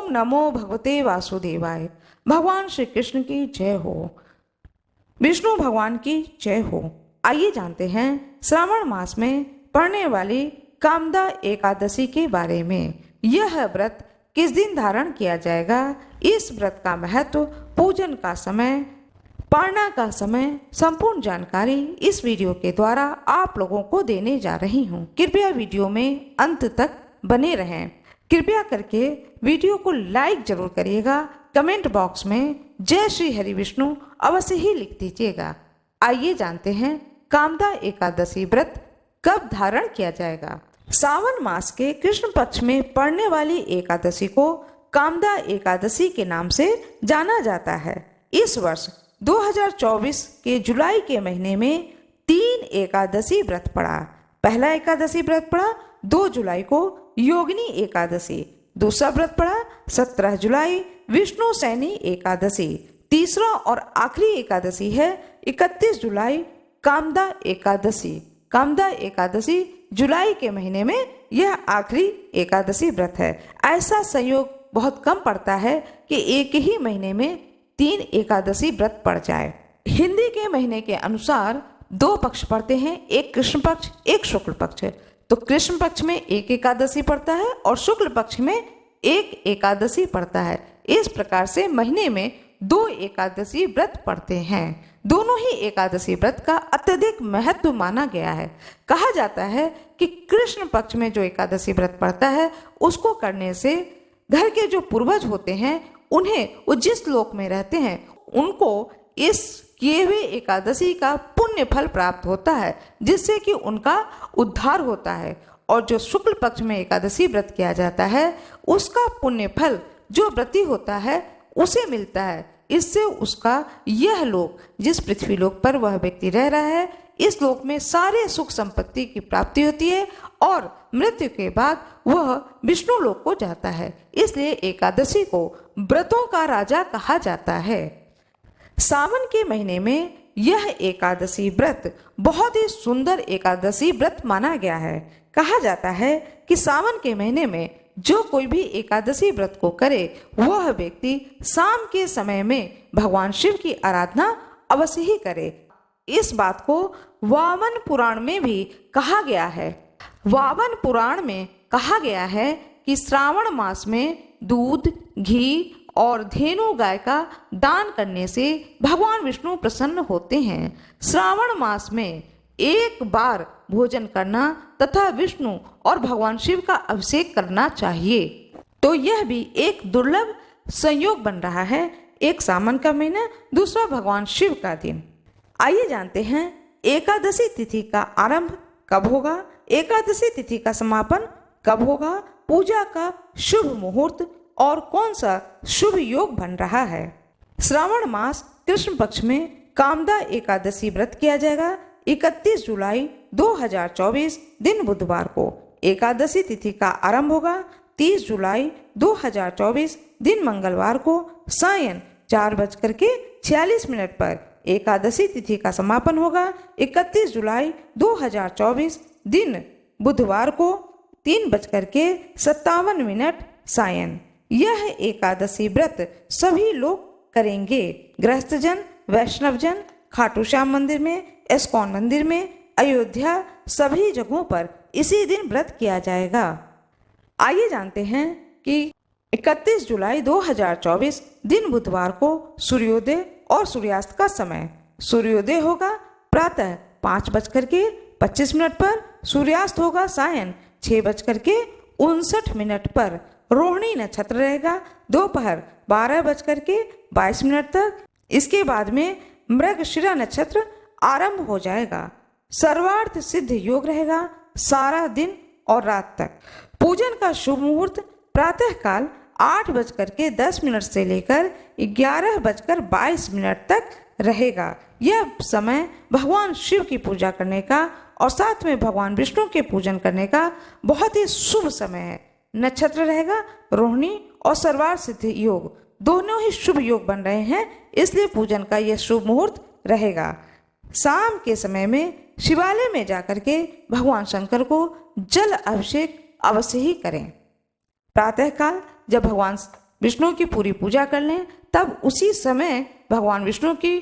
ओम नमो भगवते वासुदेवाय। भगवान श्री कृष्ण की जय हो, विष्णु भगवान की जय हो। आइए जानते हैं श्रावण मास में पड़ने वाली कामदा एकादशी के बारे में। यह व्रत किस दिन धारण किया जाएगा, इस व्रत का महत्व, पूजन का समय, पारणा का समय, संपूर्ण जानकारी इस वीडियो के द्वारा आप लोगों को देने जा रही हूँ। कृपया वीडियो में अंत तक बने रहें। कृपया करके वीडियो को लाइक जरूर करिएगा। कमेंट बॉक्स में जय श्री हरि विष्णु अवश्य ही लिख दीजिएगा। आइए जानते हैं कामदा एकादशी व्रत कब धारण किया जाएगा। सावन मास के कृष्ण पक्ष में पड़ने वाली एकादशी को कामदा एकादशी के नाम से जाना जाता है। इस वर्ष 2024 के जुलाई के महीने में 3 एकादशी व्रत पड़ा। पहला एकादशी व्रत पड़ा 2 जुलाई को योगिनी एकादशी, दूसरा व्रत पड़ा 17 जुलाई विष्णु सैनी एकादशी, तीसरा और आखिरी एकादशी है 31 जुलाई कामदा एकादशी। कामदा एकादशी जुलाई के महीने में यह आखिरी एकादशी व्रत है। ऐसा संयोग बहुत कम पड़ता है कि एक ही महीने में 3 एकादशी व्रत पड़ जाए। हिंदी के महीने के अनुसार 2 पक्ष पड़ते हैं, एक कृष्ण पक्ष, एक शुक्ल पक्ष। तो कृष्ण पक्ष में 1 एकादशी पड़ता है और शुक्ल पक्ष में 1 एकादशी पड़ता है। इस प्रकार से महीने में 2 एकादशी व्रत पड़ते हैं। दोनों ही एकादशी व्रत का अत्यधिक महत्व माना गया है। कहा जाता है कि कृष्ण पक्ष में जो एकादशी व्रत पड़ता है उसको करने से घर के जो पूर्वज होते हैं उन्हें, वो जिस लोक में रहते हैं, उनको इस किए हुए एकादशी का पुण्य फल प्राप्त होता है, जिससे कि उनका उद्धार होता है। और जो शुक्ल पक्ष में एकादशी व्रत किया जाता है उसका पुण्य फल जो व्रती होता है उसे मिलता है। इससे उसका यह लोक, जिस पृथ्वी लोक पर वह व्यक्ति रह रहा है, इस लोक में सारे सुख संपत्ति की प्राप्ति होती है और मृत्यु के बाद वह विष्णु लोक को जाता है। इसलिए एकादशी को व्रतों का राजा कहा जाता है। सावन के महीने में यह एकादशी व्रत बहुत ही सुंदर एकादशी व्रत माना गया है। कहा जाता है कि सावन के महीने में जो कोई भी एकादशी व्रत को करे वह व्यक्ति शाम के समय में भगवान शिव की आराधना अवश्य ही करे। इस बात को वामन पुराण में भी कहा गया है। वामन पुराण में कहा गया है कि श्रावण मास में दूध, घी और धेनु गाय का दान करने से भगवान विष्णु प्रसन्न होते हैं। श्रावण मास में 1 बार भोजन करना तथा विष्णु और भगवान शिव का अभिषेक करना चाहिए। तो यह भी एक दुर्लभ संयोग बन रहा है, एक सावन का महीना, दूसरा भगवान शिव का दिन। आइए जानते हैं एकादशी तिथि का आरंभ कब होगा, एकादशी तिथि का समापन कब होगा, पूजा का शुभ मुहूर्त और कौन सा शुभ योग बन रहा है। श्रावण मास कृष्ण पक्ष में कामदा एकादशी व्रत किया जाएगा 31 जुलाई 2024 दिन बुधवार को। एकादशी तिथि का आरंभ होगा 30 जुलाई 2024 दिन मंगलवार को सायं 4:46 पर। एकादशी तिथि का समापन होगा 31 जुलाई 2024 दिन बुधवार को 3:57 सायं। यह एकादशी व्रत सभी लोग करेंगे। गृहस्थजन, वैष्णवजन, खाटू श्याम मंदिर में, इस्कॉन मंदिर में, अयोध्या, सभी जगहों पर इसी दिन व्रत किया जाएगा। आइए जानते हैं कि 31 जुलाई 2024 दिन बुधवार को सूर्योदय और सूर्यास्त का समय। सूर्योदय होगा प्रातः 5:25 पर, सूर्यास्त होगा सायं 6:59 पर। रोहिणी नक्षत्र रहेगा दोपहर 12:22 तक। इसके बाद में मृगशिरा नक्षत्र आरंभ हो जाएगा। सर्वार्थ सिद्ध योग रहेगा सारा दिन और रात तक। पूजन का शुभ मुहूर्त प्रातः काल 8:10 से लेकर 11:22 तक रहेगा। यह समय भगवान शिव की पूजा करने का और साथ में भगवान विष्णु के पूजन करने का बहुत ही शुभ समय है। नक्षत्र रहेगा रोहिणी और सर्वार्थ सिद्ध योग, दोनों ही शुभ योग बन रहे हैं, इसलिए पूजन का यह शुभ मुहूर्त रहेगा। शाम के समय में शिवालय में जाकर के भगवान शंकर को जल अभिषेक अवश्य ही करें। प्रातःकाल जब भगवान विष्णु की पूरी पूजा कर लें, तब उसी समय भगवान विष्णु की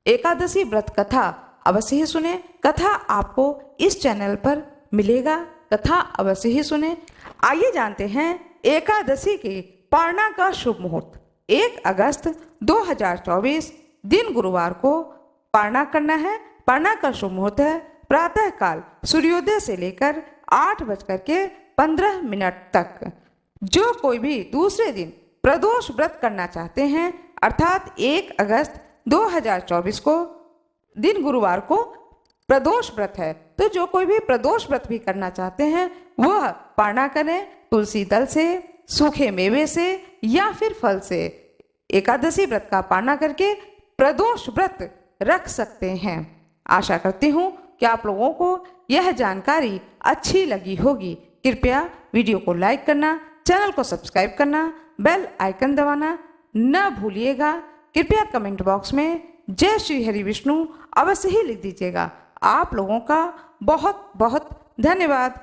एकादशी व्रत कथा अवश्य ही सुने। कथा आपको इस चैनल पर मिलेगा, कथा अवश्य ही सुने। आइए जानते हैं एकादशी के पारणा का शुभ मुहूर्त। 1 अगस्त 2024 दिन गुरुवार को पारणा करना है। पारणा का शुभ मुहूर्त है प्रातः काल सूर्योदय से लेकर 8:15 तक। जो कोई भी दूसरे दिन प्रदोष व्रत करना चाहते हैं, अर्थात 1 अगस्त 2024 को दिन गुरुवार को प्रदोष व्रत है, तो जो कोई भी प्रदोष व्रत भी करना चाहते हैं वह पारणा करें तुलसी दल से, सूखे मेवे से या फिर फल से। एकादशी व्रत का पारणा करके प्रदोष व्रत रख सकते हैं। आशा करती हूँ कि आप लोगों को यह जानकारी अच्छी लगी होगी। कृपया वीडियो को लाइक करना, चैनल को सब्सक्राइब करना, बेल आइकन दबाना न भूलिएगा। कृपया कमेंट बॉक्स में जय श्री हरि विष्णु अवश्य ही लिख दीजिएगा। आप लोगों का बहुत बहुत धन्यवाद।